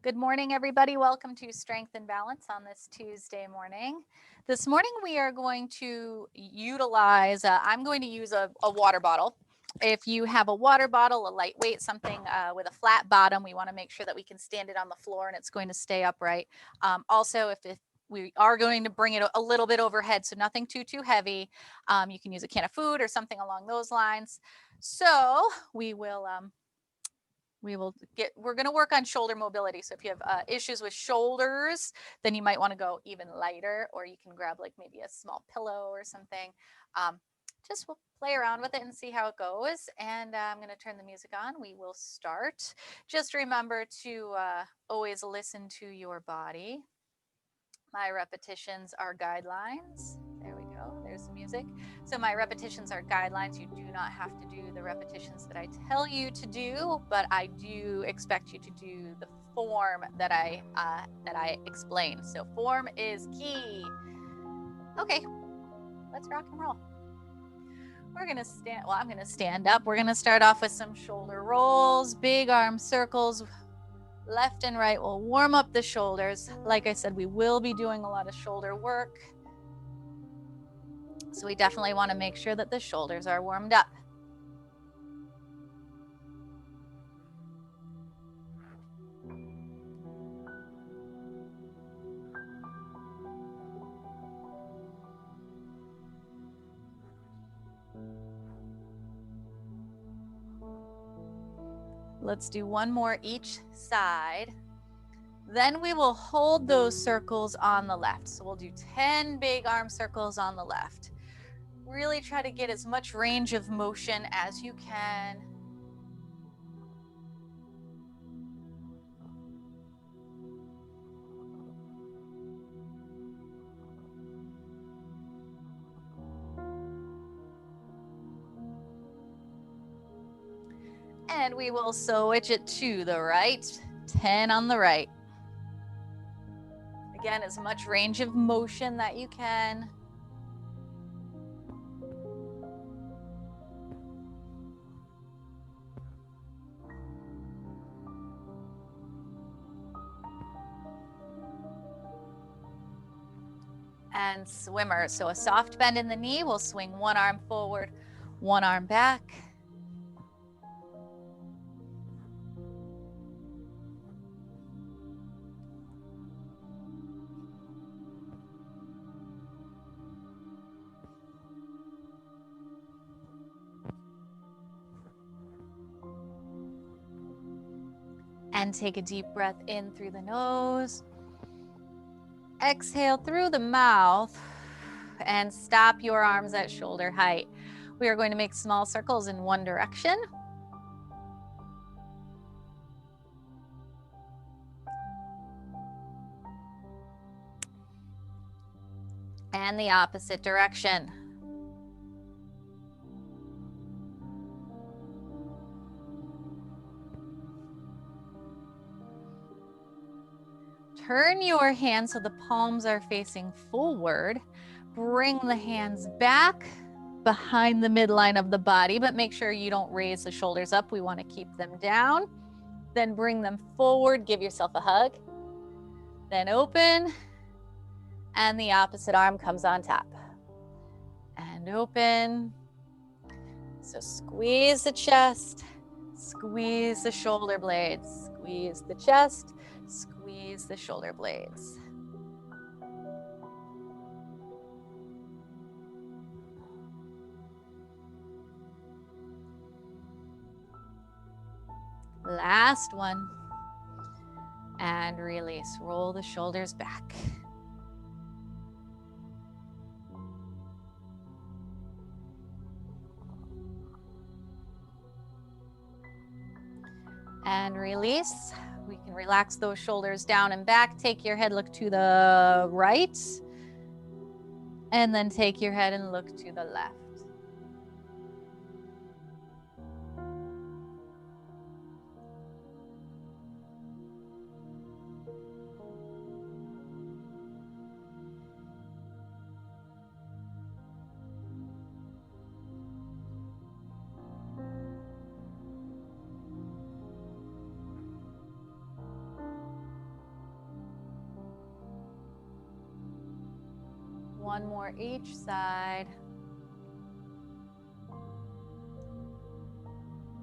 Good morning, everybody. Welcome to Strength and Balance on this Tuesday morning. This morning we are going to utilize, I'm going to use a water bottle. If you have a water bottle, a lightweight, something with a flat bottom, we want to make sure that we can stand it on the floor and it's going to stay upright. Also, if we are going to bring it a little bit overhead, so nothing too heavy, you can use a can of food or something along those lines. So we're going to work on shoulder mobility. So if you have issues with shoulders, then you might want to go even lighter, or you can grab like maybe a small pillow or something. Just we'll play around with it and see how it goes. And I'm going to turn the music on. We will start. Just remember to always listen to your body. My repetitions are guidelines. There we go. There's the music. So my repetitions are guidelines. You do not have to do the repetitions that I tell you to do, but I do expect you to do the form that I explain. So form is key. Okay, let's rock and roll. We're going to stand, well, I'm going to stand up. We're going to start off with some shoulder rolls, big arm circles, left and right. We'll warm up the shoulders. Like I said, we will be doing a lot of shoulder work. So we definitely want to make sure that the shoulders are warmed up. Let's do one more each side. Then we will hold those circles on the left. So we'll do 10 big arm circles on the left. Really try to get as much range of motion as you can. And we will switch it to the right, 10 on the right. Again, as much range of motion that you can. And swimmer. So a soft bend in the knee. We'll swing one arm forward, one arm back. And take a deep breath in through the nose. Exhale through the mouth and stop your arms at shoulder height. We are going to make small circles in one direction. And the opposite direction. Turn your hands so the palms are facing forward. Bring the hands back behind the midline of the body, but make sure you don't raise the shoulders up. We want to keep them down. Then bring them forward. Give yourself a hug. Then open. And the opposite arm comes on top. And open. So squeeze the chest. Squeeze the shoulder blades. Squeeze the chest. Squeeze the shoulder blades. Last one. And release. Roll the shoulders back. And release. We can relax those shoulders down and back. Take your head, look to the right. And then take your head and look to the left. One more each side.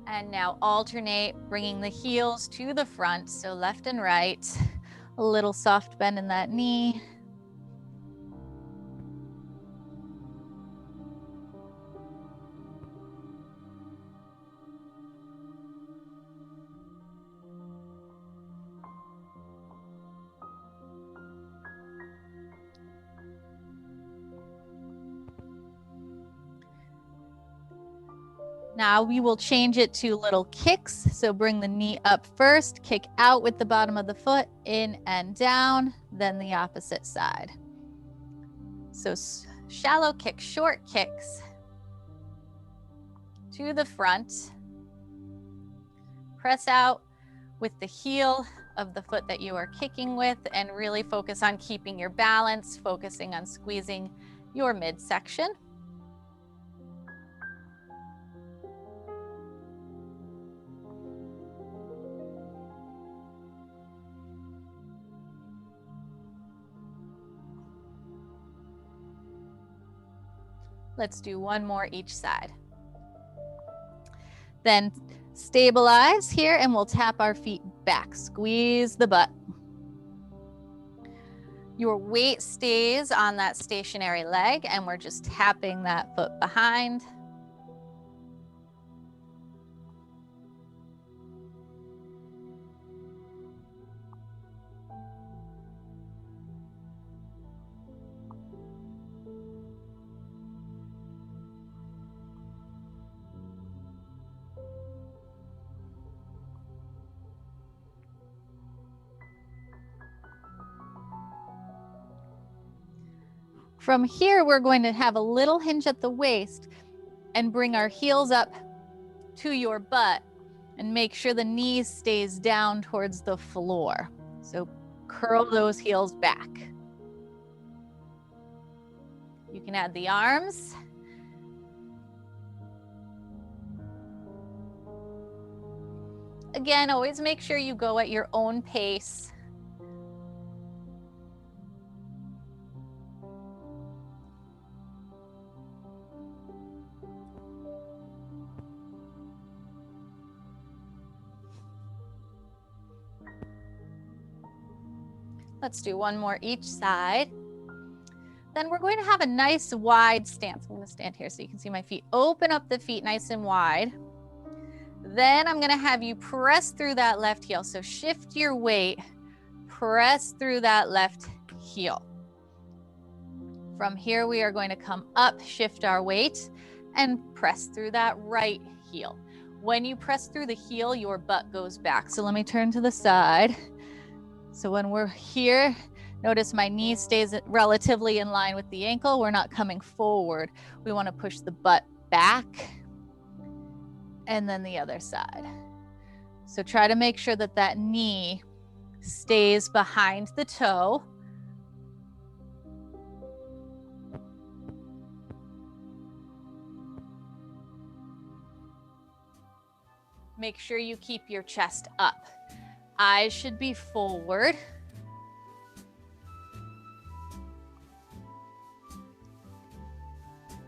And now alternate, bringing the heels to the front, so left and right. A little soft bend in that knee. Now we will change it to little kicks. So bring the knee up first, kick out with the bottom of the foot, in and down, then the opposite side. So shallow kicks, short kicks to the front. Press out with the heel of the foot that you are kicking with and really focus on keeping your balance, focusing on squeezing your midsection. Let's do one more each side. Then stabilize here and we'll tap our feet back. Squeeze the butt. Your weight stays on that stationary leg and we're just tapping that foot behind. From here, we're going to have a little hinge at the waist and bring our heels up to your butt and make sure the knee stays down towards the floor. So curl those heels back. You can add the arms. Again, always make sure you go at your own pace. Let's do one more each side. Then we're going to have a nice wide stance. I'm going to stand here so you can see my feet. Open up the feet nice and wide. Then I'm going to have you press through that left heel. So shift your weight, press through that left heel. From here, we are going to come up, shift our weight, and press through that right heel. When you press through the heel, your butt goes back. So let me turn to the side. So when we're here, notice my knee stays relatively in line with the ankle. We're not coming forward. We want to push the butt back and then the other side. So try to make sure that that knee stays behind the toe. Make sure you keep your chest up. Eyes should be forward.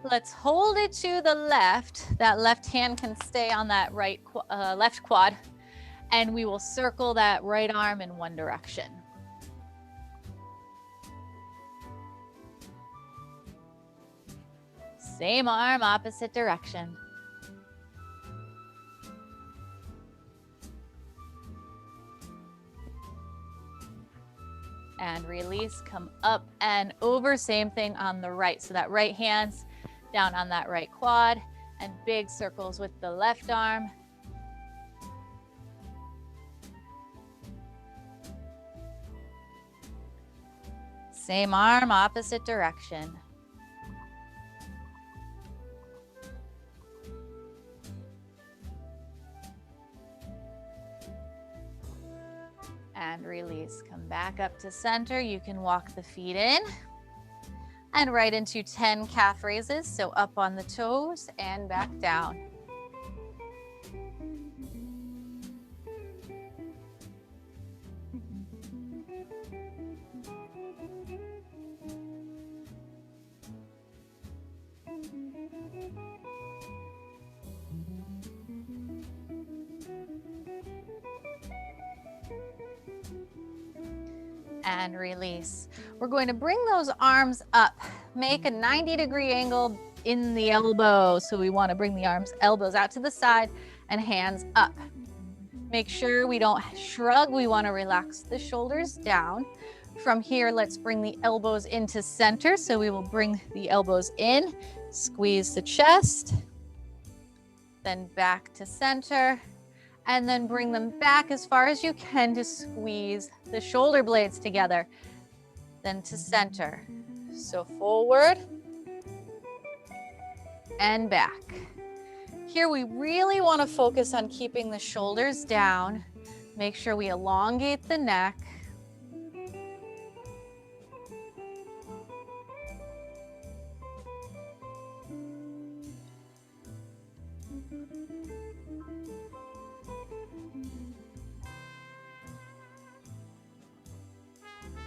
Let's hold it to the left. That left hand can stay on that left quad, and we will circle that right arm in one direction. Same arm, opposite direction. And release, come up and over. Same thing on the right. So that right hand's down on that right quad and big circles with the left arm. Same arm, opposite direction. And release, come back up to center. You can walk the feet in and right into 10 calf raises. So up on the toes and back down. and release. We're going to bring those arms up, make a 90-degree angle in the elbow. So we want to bring the elbows out to the side and hands up. Make sure we don't shrug. We want to relax the shoulders down. From here, let's bring the elbows into center. So we will bring the elbows in, squeeze the chest, then back to center, and then bring them back as far as you can to squeeze the shoulder blades together, then to center. So forward and back. Here we really want to focus on keeping the shoulders down. Make sure we elongate the neck.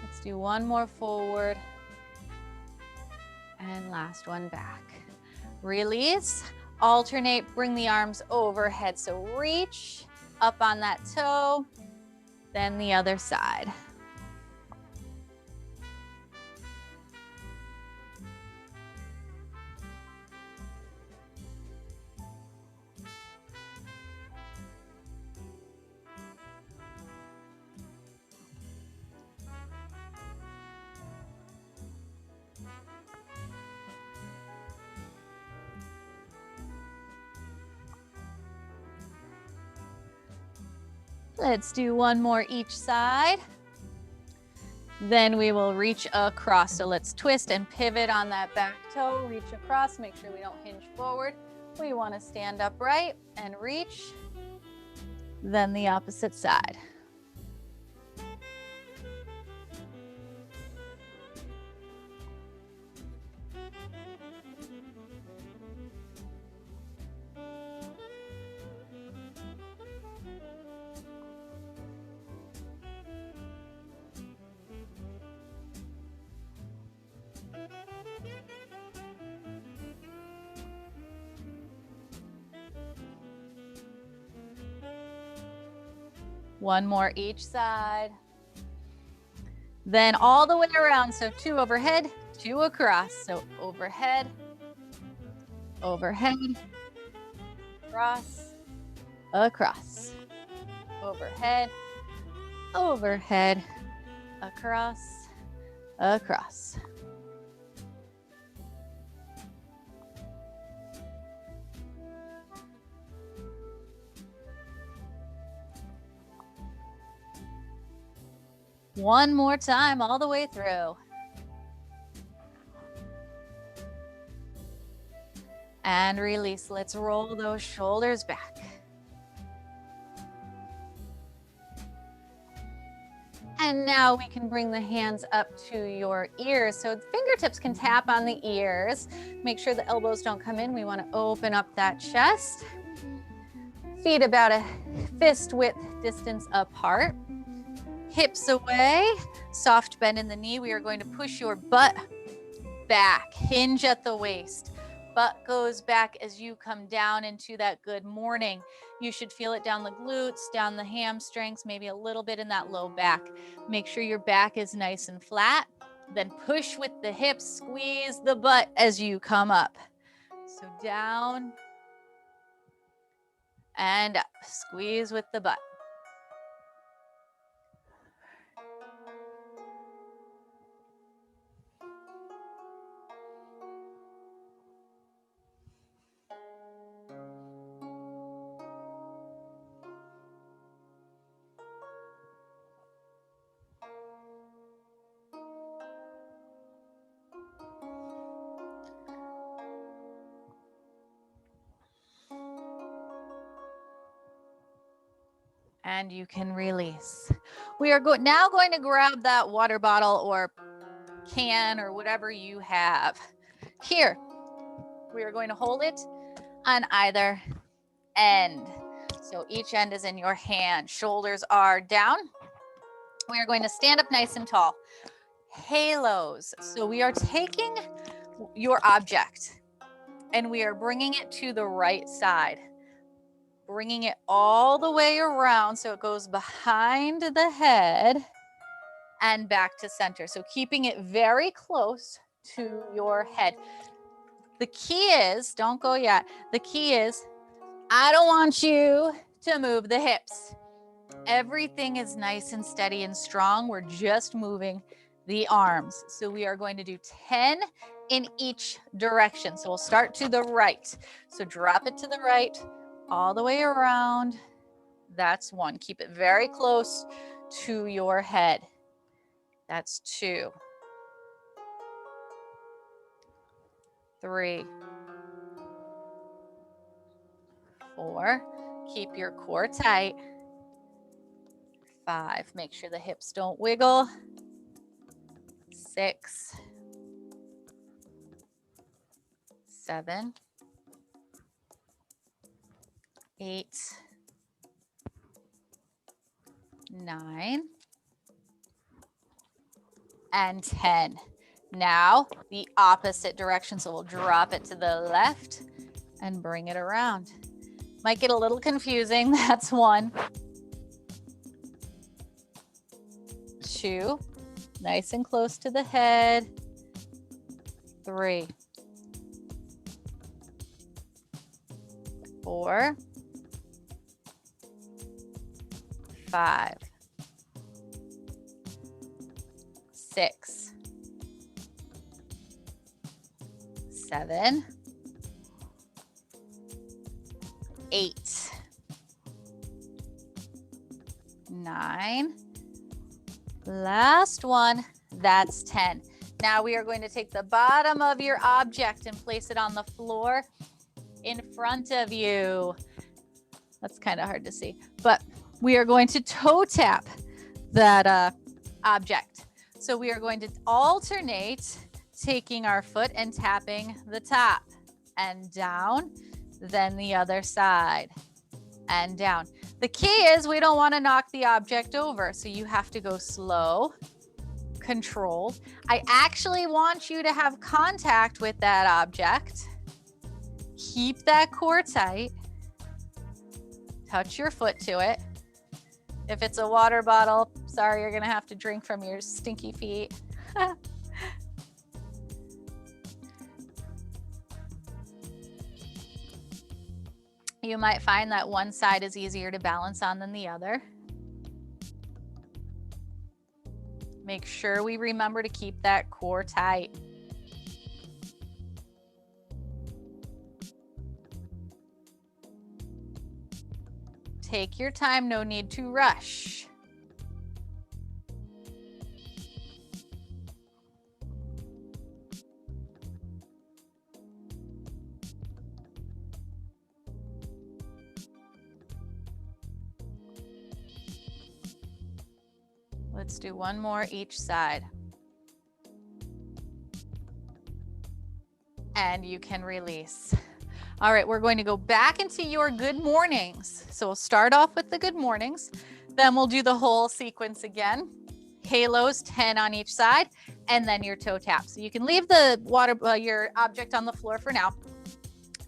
Let's do one more forward. And last one back. Release, alternate, bring the arms overhead. So reach up on that toe, then the other side. Let's do one more each side. Then we will reach across. So let's twist and pivot on that back toe, reach across, make sure we don't hinge forward. We want to stand upright and reach, then the opposite side. One more each side. Then all the way around. So 2 overhead, 2 across. So overhead, overhead, across, across, overhead, overhead, across, across. One more time all the way through. And release. Let's roll those shoulders back. And now we can bring the hands up to your ears. So the fingertips can tap on the ears. Make sure the elbows don't come in. We want to open up that chest. Feet about a fist width distance apart. Hips away, soft bend in the knee. We are going to push your butt back, hinge at the waist. Butt goes back as you come down into that good morning. You should feel it down the glutes, down the hamstrings, maybe a little bit in that low back. Make sure your back is nice and flat. Then push with the hips, squeeze the butt as you come up. So down and up, squeeze with the butt. And you can release. We are now going to grab that water bottle or can or whatever you have. Here, we are going to hold it on either end. So each end is in your hand. Shoulders are down. We are going to stand up nice and tall. Halos. So we are taking your object and we are bringing it to the right side. Bringing it all the way around so it goes behind the head and back to center. So keeping it very close to your head. The key is, don't go yet. The key is, I don't want you to move the hips. Everything is nice and steady and strong. We're just moving the arms. So we are going to do 10 in each direction. So we'll start to the right. So drop it to the right, all the way around. That's 1. Keep it very close to your head. That's 2. 3. 4. Keep your core tight. 5. Make sure the hips don't wiggle. 6. 7. 8. 9. And 10. Now the opposite direction. So we'll drop it to the left and bring it around. Might get a little confusing. That's 1. 2. Nice and close to the head. 3. 4. 5. 6. 7. 8. 9. Last one, that's 10. Now we are going to take the bottom of your object and place it on the floor in front of you. That's kind of hard to see, but we are going to toe tap that object. So we are going to alternate taking our foot and tapping the top and down, then the other side and down. The key is we don't want to knock the object over, so you have to go slow, controlled. I actually want you to have contact with that object. Keep that core tight. Touch your foot to it. If it's a water bottle, sorry, you're going to have to drink from your stinky feet. You might find that one side is easier to balance on than the other. Make sure we remember to keep that core tight. Take your time, no need to rush. Let's do one more each side. And you can release. All right, we're going to go back into your good mornings. So we'll start off with the good mornings. Then we'll do the whole sequence again. Halos, 10 on each side, and then your toe tap. So you can leave the your object on the floor for now.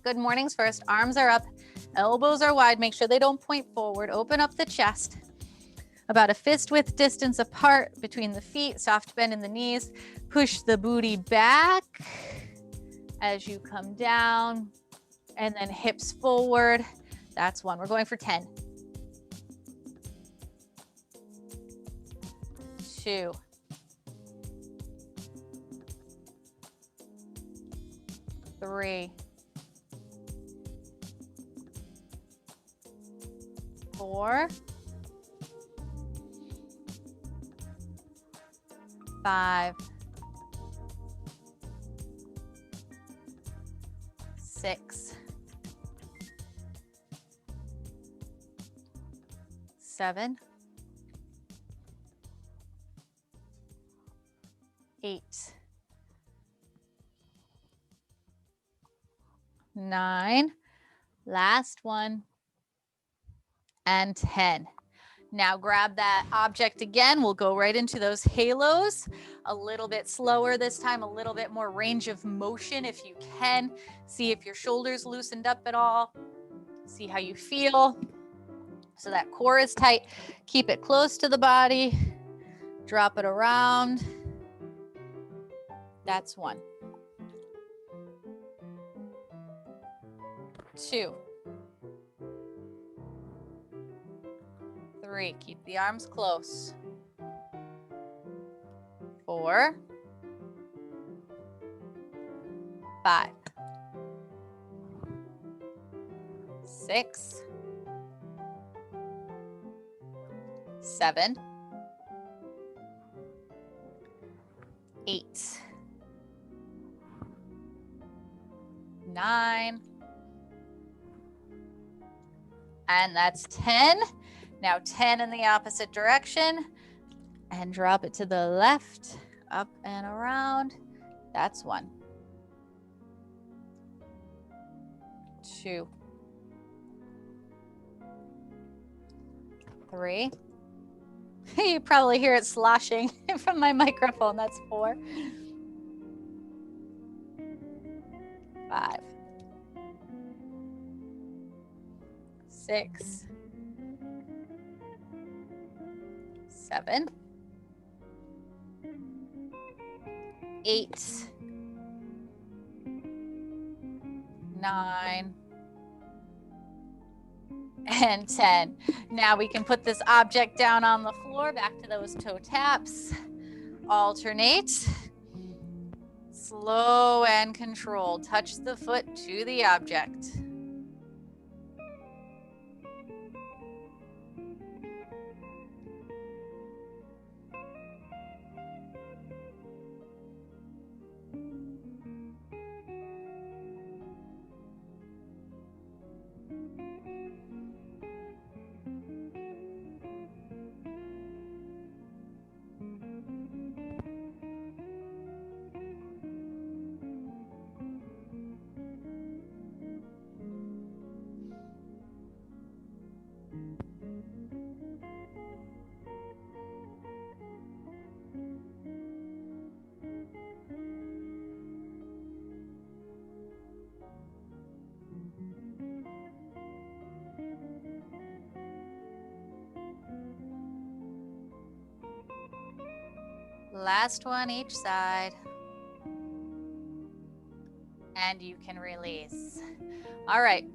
Good mornings first. Arms are up, elbows are wide. Make sure they don't point forward. Open up the chest. About a fist width distance apart between the feet, soft bend in the knees. Push the booty back as you come down, and then hips forward. That's 1. We're going for 10. 2. 3. 4. 5. 6. 7. 8. 9. Last one. And 10. Now grab that object again. We'll go right into those halos. A little bit slower this time, a little bit more range of motion if you can. See if your shoulders loosened up at all. See how you feel. So that core is tight. Keep it close to the body. Drop it around. That's 1. 2. 3. Keep the arms close. 4. 5. 6. 7. 8. 9. And that's 10. Now 10 in the opposite direction. And drop it to the left, up and around. That's 1. 2. 3. You probably hear it sloshing from my microphone. That's 4. 5. 6. 7. 8. 9. And 10. Now we can put this object down on the floor, back to those toe taps. Alternate. Slow and controlled. Touch the foot to the object. Last one each side. And you can release. All right.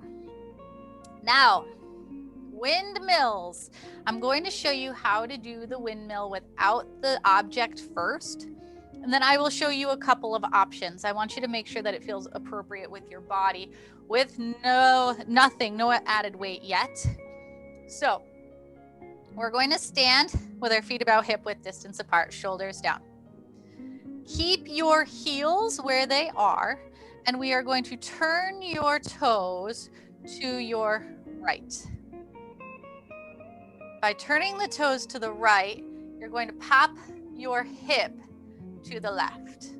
Now, windmills. I'm going to show you how to do the windmill without the object first. And then I will show you a couple of options. I want you to make sure that it feels appropriate with your body with no added weight yet. So we're going to stand with our feet about hip width distance apart, shoulders down. Keep your heels where they are, and we are going to turn your toes to your right. By turning the toes to the right, you're going to pop your hip to the left.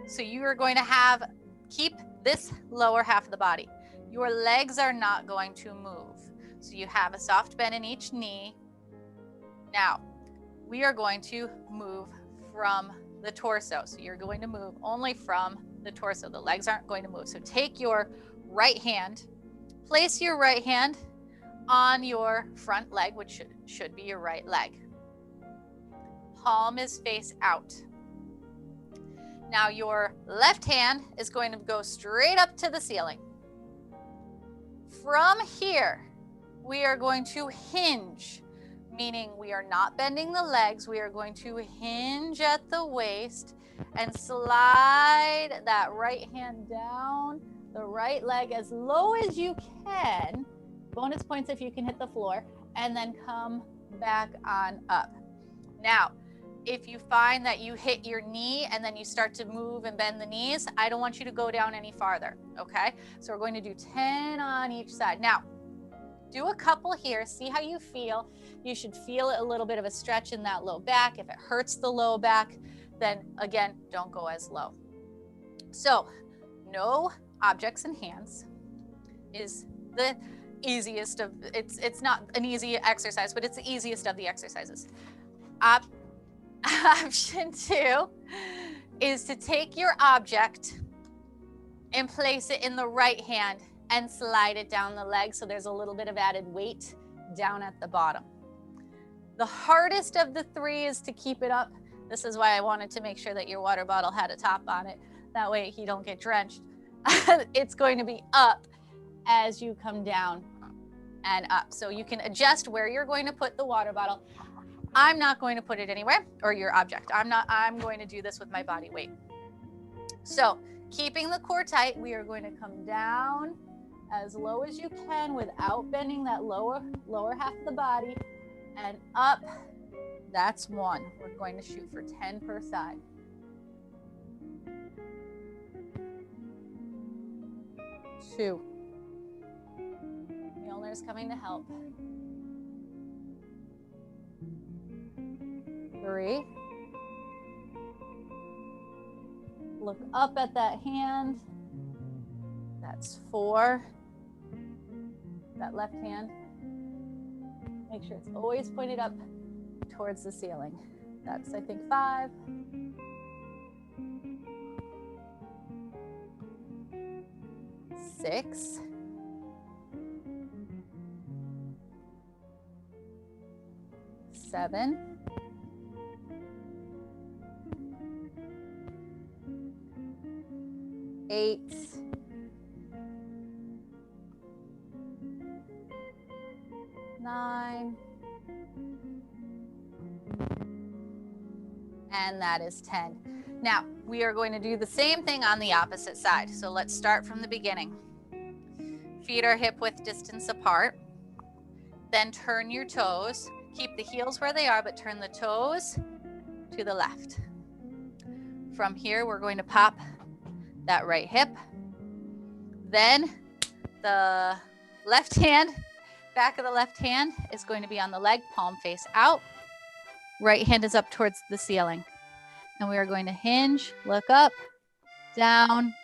So you are going to keep this lower half of the body. Your legs are not going to move. So you have a soft bend in each knee. Now, we are going to move from the torso. So you're going to move only from the torso. The legs aren't going to move. So take your right hand, place your right hand on your front leg, which should be your right leg. Palm is face out. Now your left hand is going to go straight up to the ceiling. From here, we are going to hinge, meaning we are not bending the legs. We are going to hinge at the waist and slide that right hand down the right leg as low as you can. Bonus points if you can hit the floor, and then come back on up. Now, if you find that you hit your knee and then you start to move and bend the knees, I don't want you to go down any farther, okay? So we're going to do 10 on each side. Now, do a couple here, see how you feel. You should feel a little bit of a stretch in that low back. If it hurts the low back, then again, don't go as low. So, no objects in hands is the easiest of, it's not an easy exercise, but it's the easiest of the exercises. Option 2 is to take your object and place it in the right hand and slide it down the leg so there's a little bit of added weight down at the bottom. The hardest of the three is to keep it up. This is why I wanted to make sure that your water bottle had a top on it. That way you don't get drenched. It's going to be up as you come down and up. So you can adjust where you're going to put the water bottle. I'm not going to put it anywhere, or your object. I'm going to do this with my body weight. So keeping the core tight, we are going to come down as low as you can without bending that lower half of the body, and up. That's one. We're going to shoot for 10 per side. 2. Mjolnir's coming to help. 3. Look up at that hand. That's 4. That left hand. Make sure it's always pointed up towards the ceiling. That's, I think, 5. 6. 7. 8. 9. And that is 10. Now, we are going to do the same thing on the opposite side. So let's start from the beginning. Feet are hip width distance apart. Then turn your toes. Keep the heels where they are, but turn the toes to the left. From here, we're going to pop that right hip. Then the left hand, back of the left hand is going to be on the leg, palm face out. Right hand is up towards the ceiling. And we are going to hinge, look up, down,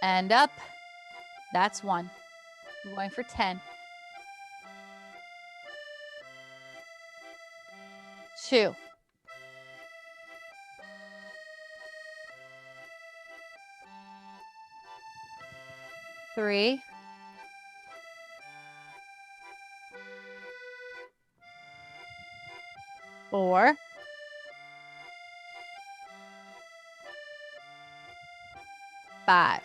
and up. That's 1. We're going for 10. 2. 3. 4. 5.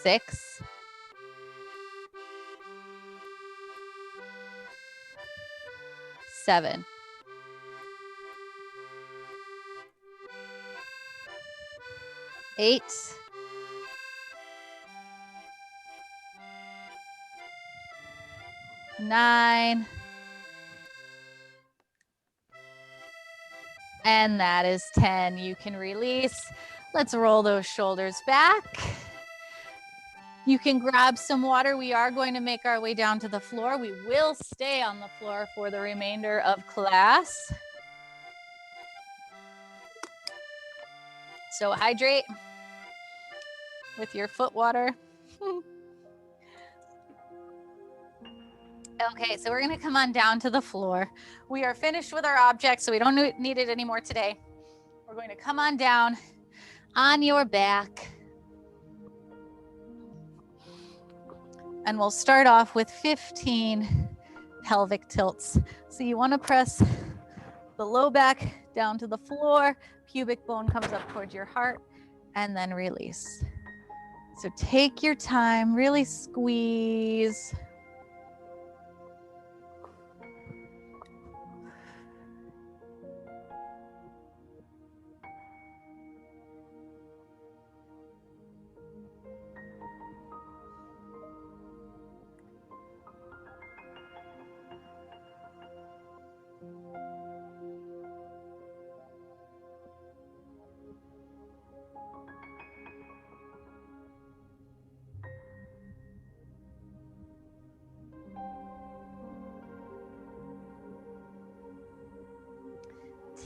6. 7. 8. 9. And that is 10. You can release. Let's roll those shoulders back. You can grab some water. We are going to make our way down to the floor. We will stay on the floor for the remainder of class. So hydrate with your foot water. Okay, so we're gonna come on down to the floor. We are finished with our object, so we don't need it anymore today. We're going to come on down on your back. And we'll start off with 15 pelvic tilts. So you wanna press the low back down to the floor, pubic bone comes up towards your heart, and then release. So take your time, really squeeze.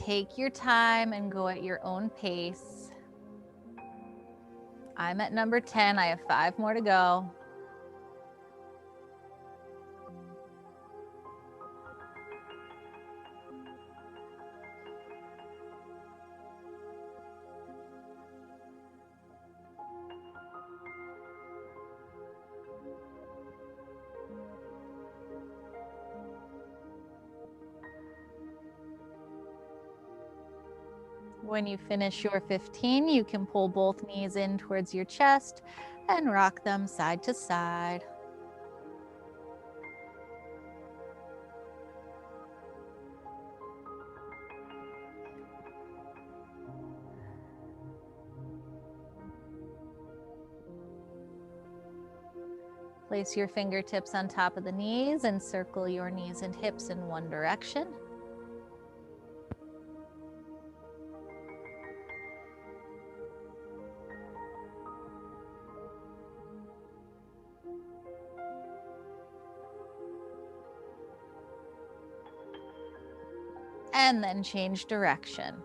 Take your time and go at your own pace. I'm at number 10. I have 5 more to go. When you finish your 15, you can pull both knees in towards your chest and rock them side to side. Place your fingertips on top of the knees and circle your knees and hips in one direction. And then change direction.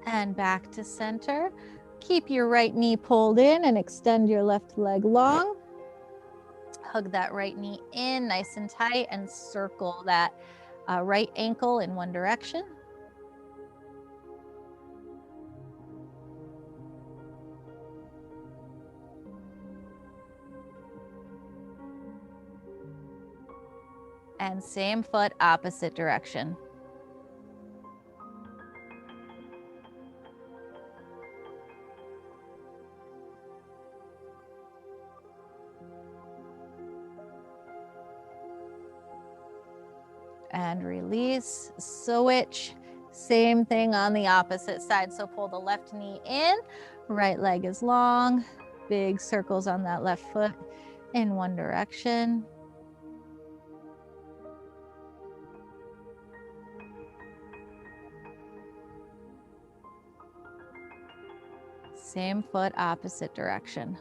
And back to center. Keep your right knee pulled in and extend your left leg long. Hug that right knee in nice and tight and circle that right ankle in one direction. And same foot, opposite direction. And release, switch. Same thing on the opposite side. So pull the left knee in, right leg is long, big circles on that left foot in one direction. Same foot, opposite direction.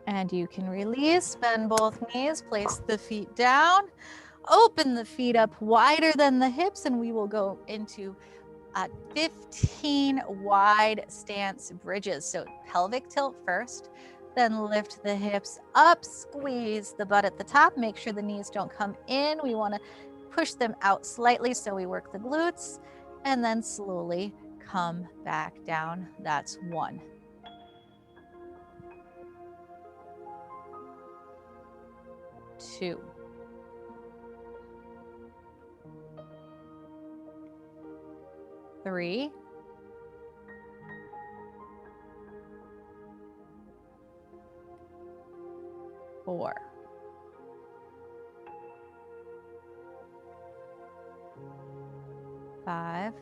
And you can release, bend both knees, place the feet down, open the feet up wider than the hips, and we will go into 15 wide stance bridges. So pelvic tilt first, then lift the hips up, squeeze the butt at the top, make sure the knees don't come in. We want to push them out slightly so we work the glutes, and then slowly come back down. That's 1. 2. 3. 4. 5.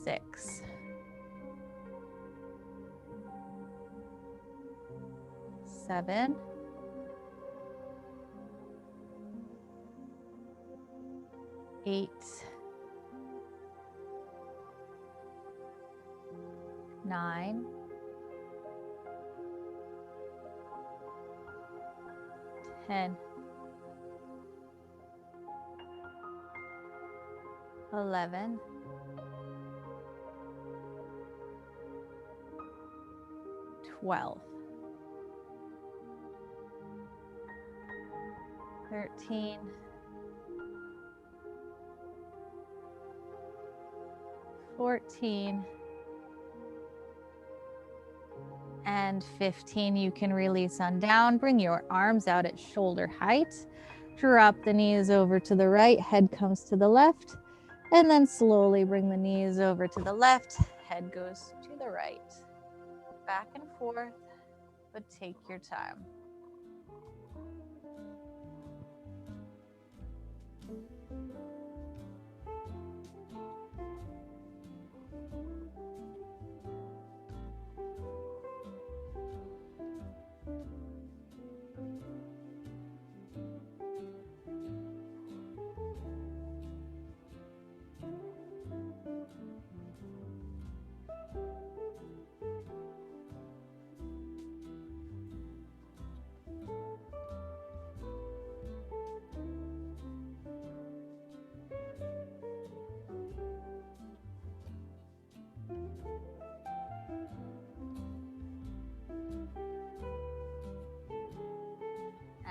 6. 7. 8. 9. 10. 11. 12. 13. 14. And 15. You can release on down. Bring your arms out at shoulder height. Drop the knees over to the right. Head comes to the left. And then slowly bring the knees over to the left. Head goes to the right. Back and forth, but take your time.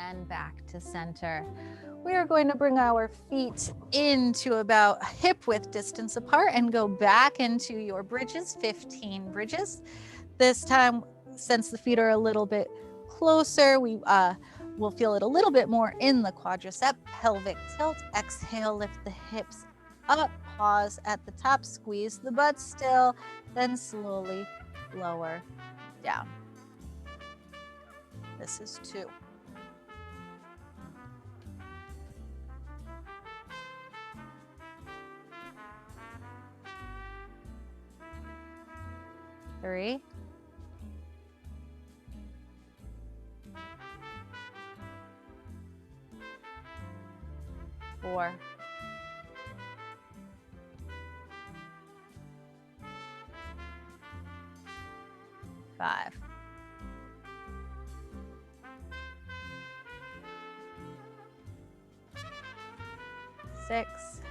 and back to center. We are going to bring our feet into about hip width distance apart and go back into your bridges, 15 bridges. This time, since the feet are a little bit closer, we will feel it a little bit more in the quadricep. Pelvic tilt, exhale, lift the hips up, pause at the top, squeeze the butt still, then slowly lower down. This is 2. 3. 4. 5. 6.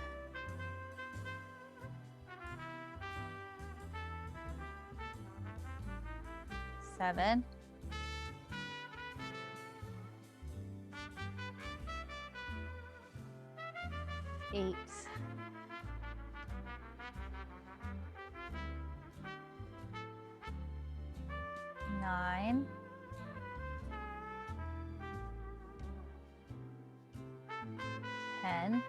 7. 8. 9. 10.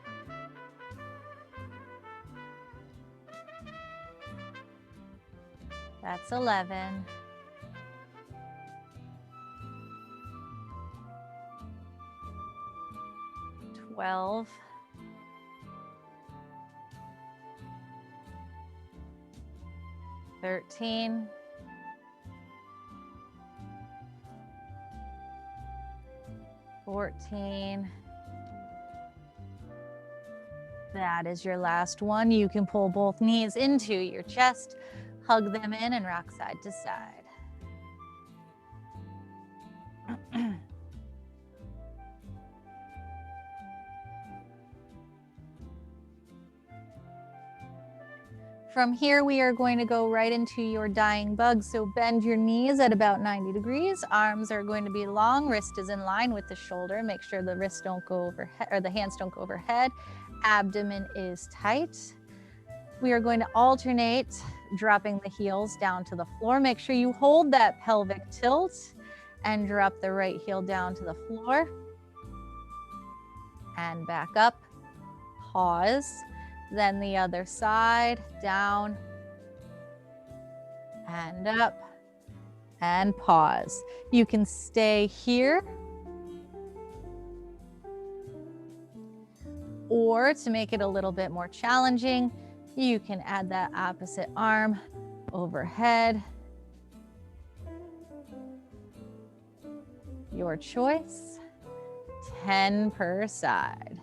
That's 11. 12. 13. 14. That is your last one. You can pull both knees into your chest, hug them in, and rock side to side. From here, we are going to go right into your dying bug. So bend your knees at about 90 degrees. Arms are going to be long. Wrist is in line with the shoulder. Make sure the wrists don't go overhead, or the hands don't go overhead. Abdomen is tight. We are going to alternate dropping the heels down to the floor. Make sure you hold that pelvic tilt and drop the right heel down to the floor. And back up. Pause. Then the other side, down and up and pause. You can stay here, or to make it a little bit more challenging, you can add that opposite arm overhead. Your choice, 10 per side.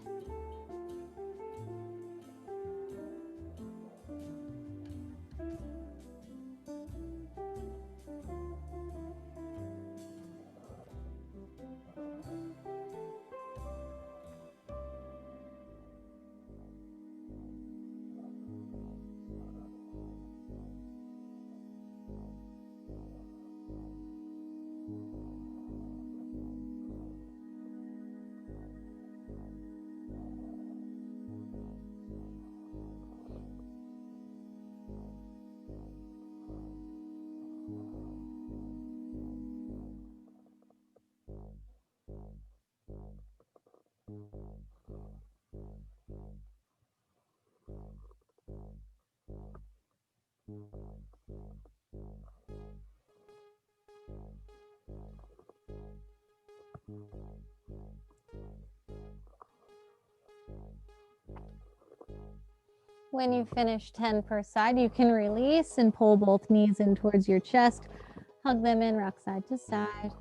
When you finish 10 per side, you can release and pull both knees in towards your chest. Hug them in, rock side to side.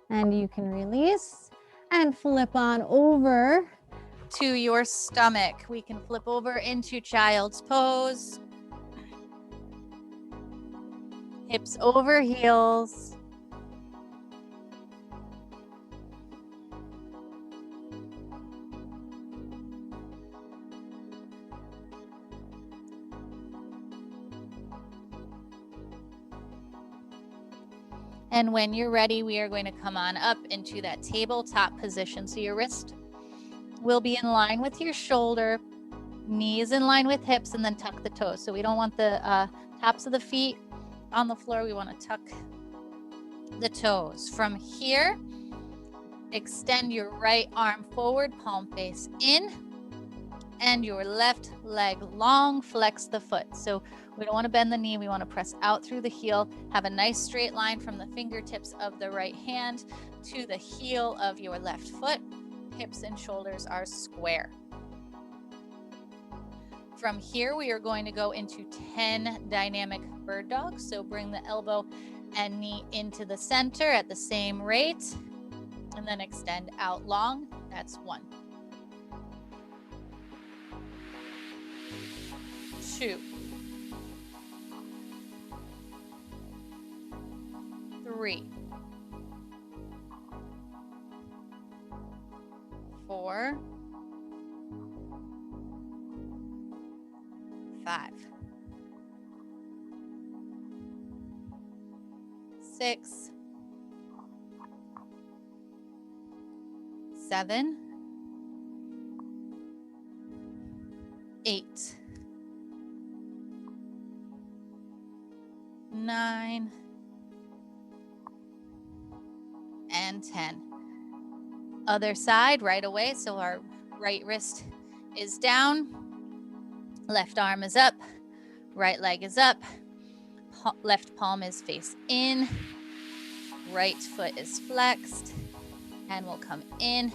And you can release and flip on over to your stomach. We can flip over into child's pose. Hips over heels. And when you're ready, we are going to come on up into that tabletop position. So your wrist will be in line with your shoulder, knees in line with hips, and then tuck the toes. So we don't want the tops of the feet on the floor. We want to tuck the toes. From here, extend your right arm forward, palm face in, and your left leg long, flex the foot. So we don't want to bend the knee. We want to press out through the heel. Have a nice straight line from the fingertips of the right hand to the heel of your left foot. Hips and shoulders are square. From here, we are going to go into 10 dynamic bird dogs. So bring the elbow and knee into the center at the same rate, and then extend out long. That's 1, 2, 3, 4, 5, 6, 7, 8, 9, and 10. Other side right away. So our right wrist is down, left arm is up, right leg is up, left palm is face in, right foot is flexed, and we'll come in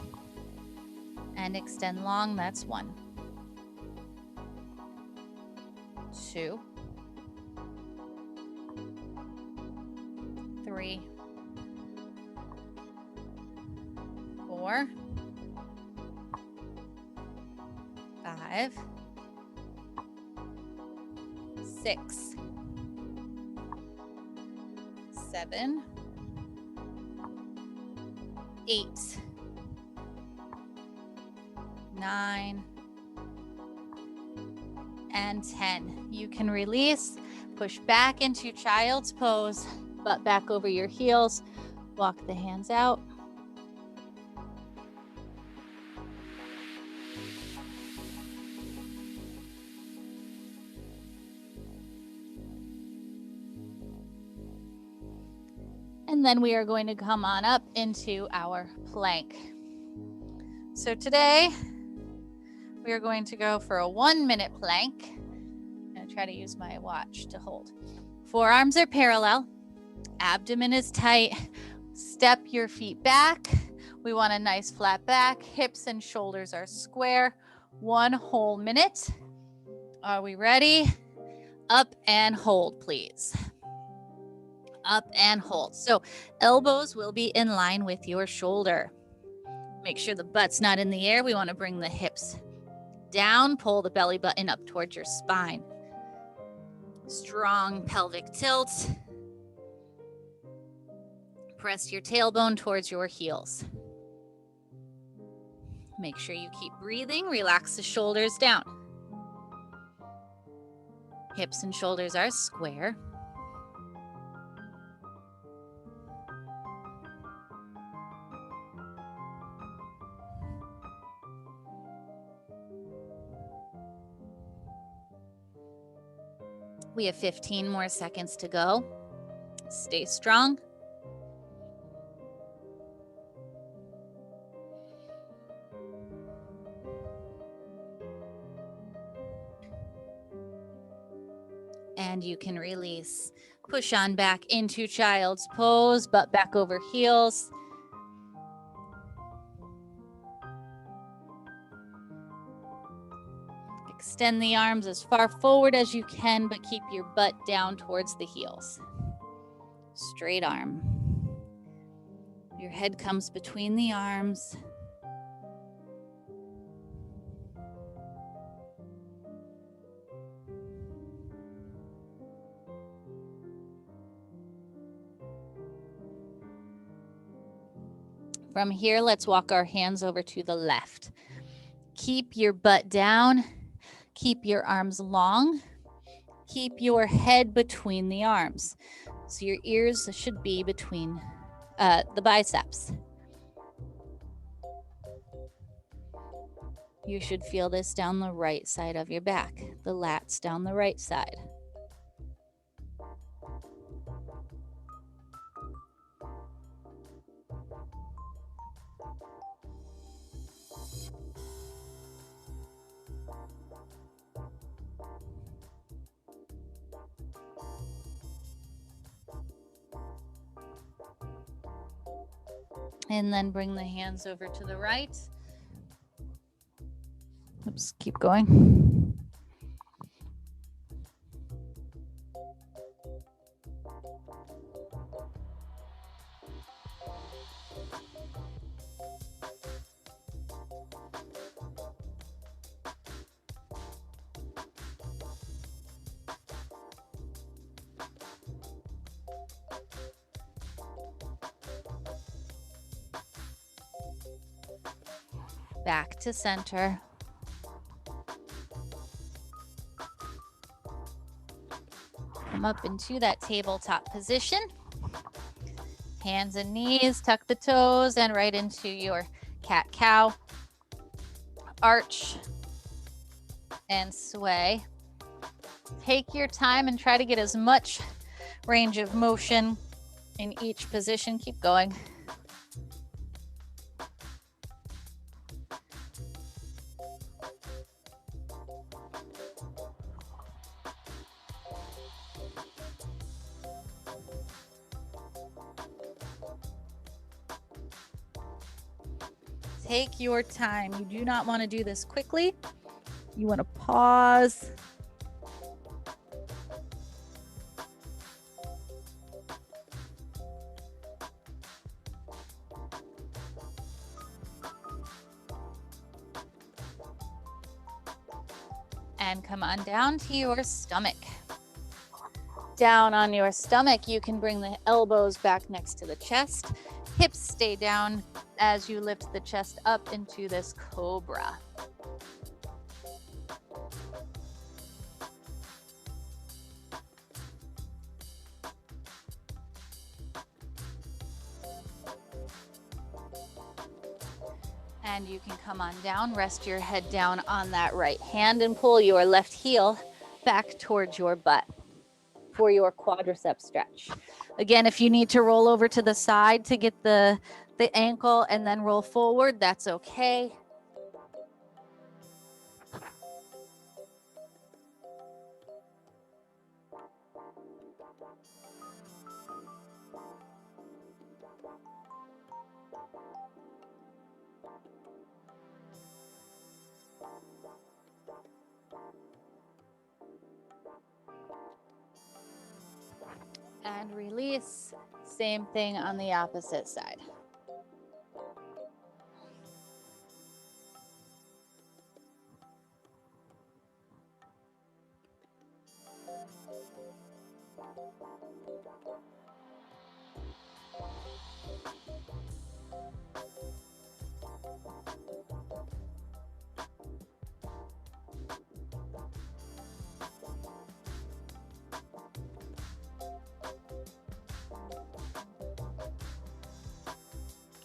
and extend long. That's 1, 2, 3, 4, 5, 6, 7, 8, 9, and 10. You can release, push back into child's pose, butt back over your heels, walk the hands out. And then we are going to come on up into our plank. So today we are going to go for a 1-minute plank. I'm going to try to use my watch to hold. Forearms are parallel, abdomen is tight. Step your feet back. We want a nice flat back. Hips and shoulders are square. 1 whole minute. Are we ready? Up and hold, please. Up and hold. So elbows will be in line with your shoulder. Make sure the butt's not in the air. We want to bring the hips down, pull the belly button up towards your spine. Strong pelvic tilt. Press your tailbone towards your heels. Make sure you keep breathing. Relax the shoulders down. Hips and shoulders are square. We have 15 more seconds to go. Stay strong. And you can release. Push on back into child's pose, butt back over heels. Extend the arms as far forward as you can, but keep your butt down towards the heels. Straight arm. Your head comes between the arms. From here, let's walk our hands over to the left. Keep your butt down. Keep your arms long. Keep your head between the arms. So your ears should be between the biceps. You should feel this down the right side of your back, the lats down the right side. And then bring the hands over to the right. Oops, keep going. Back to center. Come up into that tabletop position. Hands and knees, tuck the toes, and right into your cat-cow. Arch and sway. Take your time and try to get as much range of motion in each position. Keep going. Take your time. You do not want to do this quickly. You want to pause. And come on down to your stomach. Down on your stomach, you can bring the elbows back next to the chest. Hips stay down as you lift the chest up into this cobra. And you can come on down, rest your head down on that right hand and pull your left heel back towards your butt for your quadricep stretch. Again, if you need to roll over to the side to get the ankle and then roll forward, that's okay. And release. Same thing on the opposite side.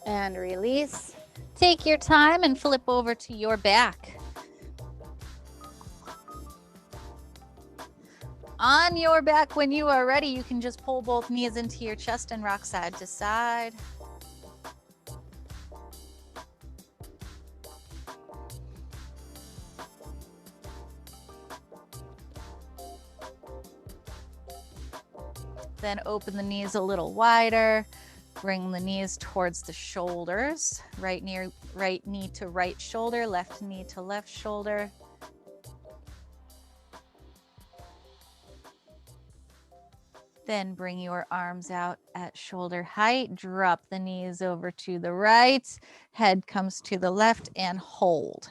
And release. Take your time and flip over to your back. On your back, when you are ready, you can just pull both knees into your chest and rock side to side. Then open the knees a little wider. Bring the knees towards the shoulders. Right knee to right shoulder, left knee to left shoulder. Then bring your arms out at shoulder height. Drop the knees over to the right. Head comes to the left and hold.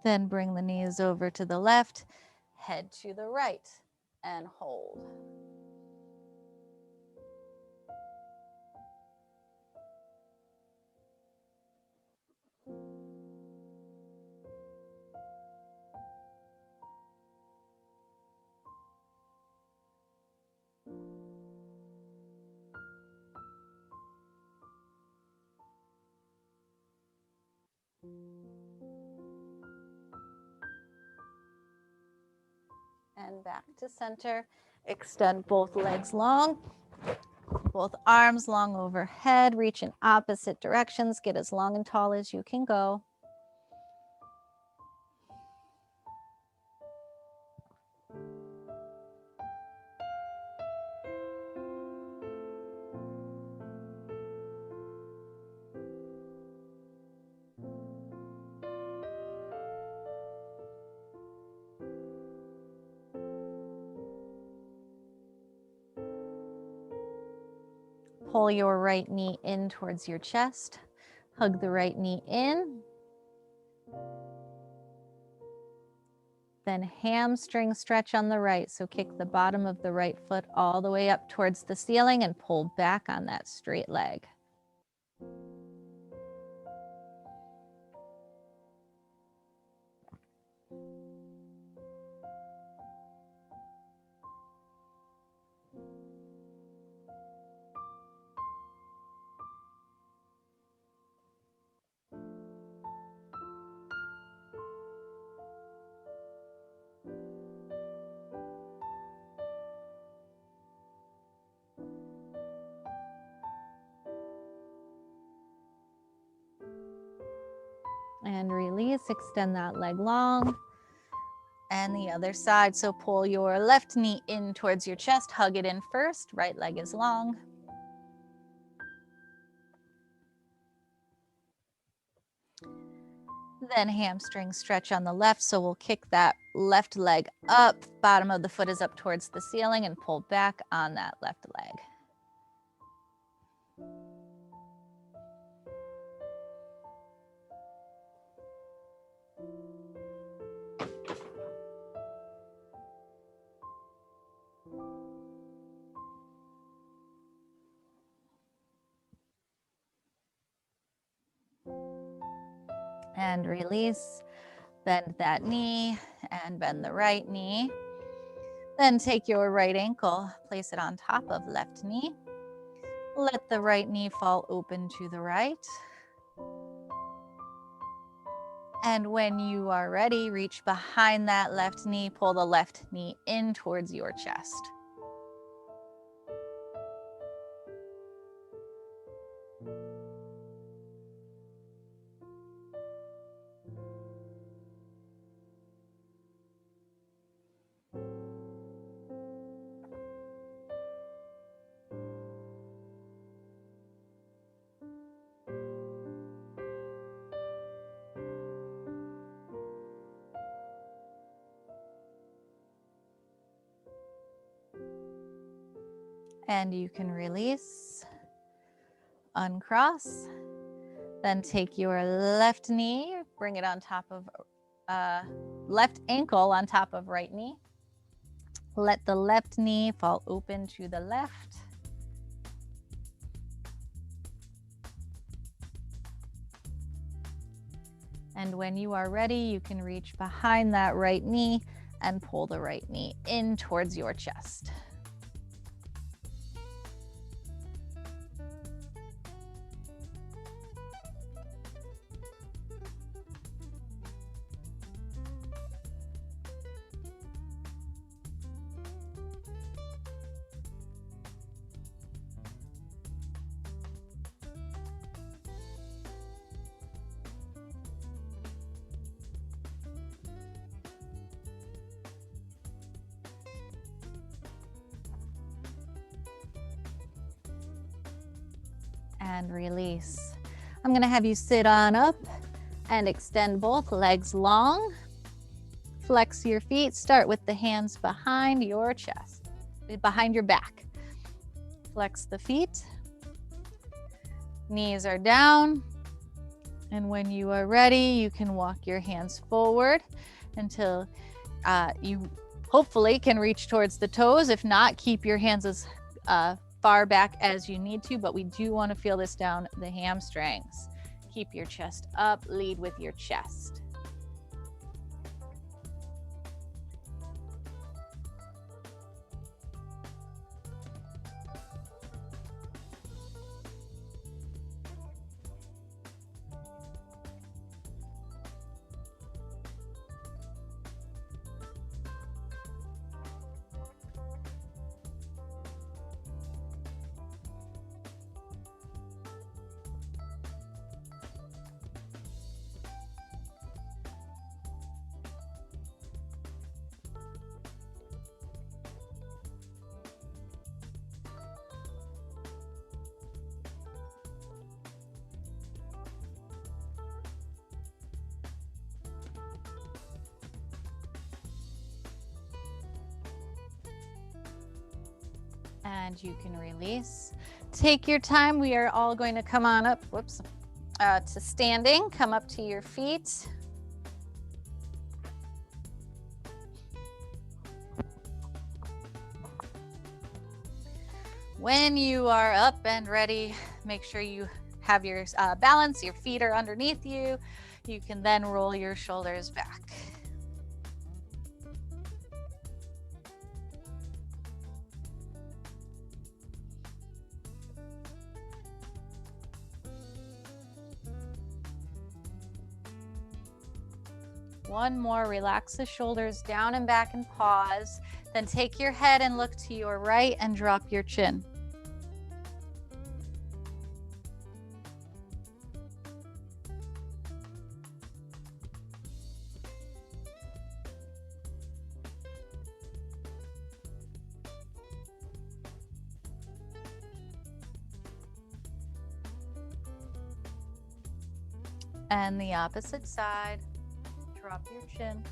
Then bring the knees over to the left, head to the right, and hold. and back to center. Extend both legs long, both arms long overhead, reach in opposite directions, get as long and tall as you can go. Pull your right knee in towards your chest. Hug the right knee in. Then hamstring stretch on the right. So kick the bottom of the right foot all the way up towards the ceiling and pull back on that straight leg. And release, extend that leg long. And the other side, so pull your left knee in towards your chest, hug it in first, right leg is long. Then hamstring stretch on the left, so we'll kick that left leg up, bottom of the foot is up towards the ceiling and pull back on that left leg. And release, bend that knee and bend the right knee. Then take your right ankle, place it on top of left knee. Let the right knee fall open to the right. And when you are ready, reach behind that left knee, pull the left knee in towards your chest. And you can release, uncross, then take your left knee, bring it on top of left ankle on top of right knee. Let the left knee fall open to the left. And when you are ready, you can reach behind that right knee and pull the right knee in towards your chest. And release. I'm going to have you sit on up and extend both legs long. Flex your feet. Start with the hands behind your chest, behind your back. Flex the feet. Knees are down. And when you are ready, you can walk your hands forward until you hopefully can reach towards the toes. If not, keep your hands as far back as you need to, but we do want to feel this down the hamstrings. Keep your chest up, lead with your chest. And you can release. Take your time. We are all going to come on up, whoops, to standing. Come up to your feet. When you are up and ready, make sure you have your balance, your feet are underneath you. You can then roll your shoulders back. One more, relax the shoulders down and back and pause. Then take your head and look to your right and drop your chin. And the opposite side, drop your chin.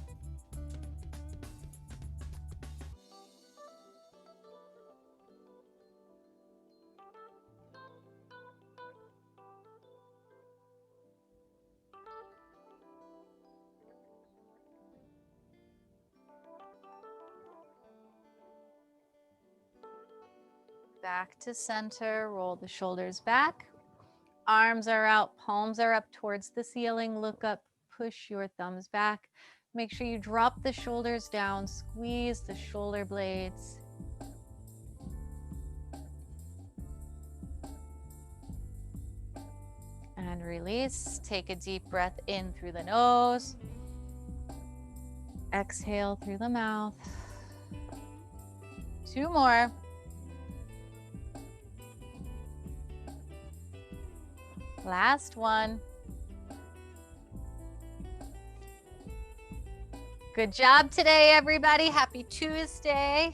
Back to center, roll the shoulders back. Arms are out, palms are up towards the ceiling. Look up, push your thumbs back. Make sure you drop the shoulders down, squeeze the shoulder blades. And release. Take a deep breath in through the nose. Exhale through the mouth. 2 more. Last one. Good job today, everybody. Happy Tuesday.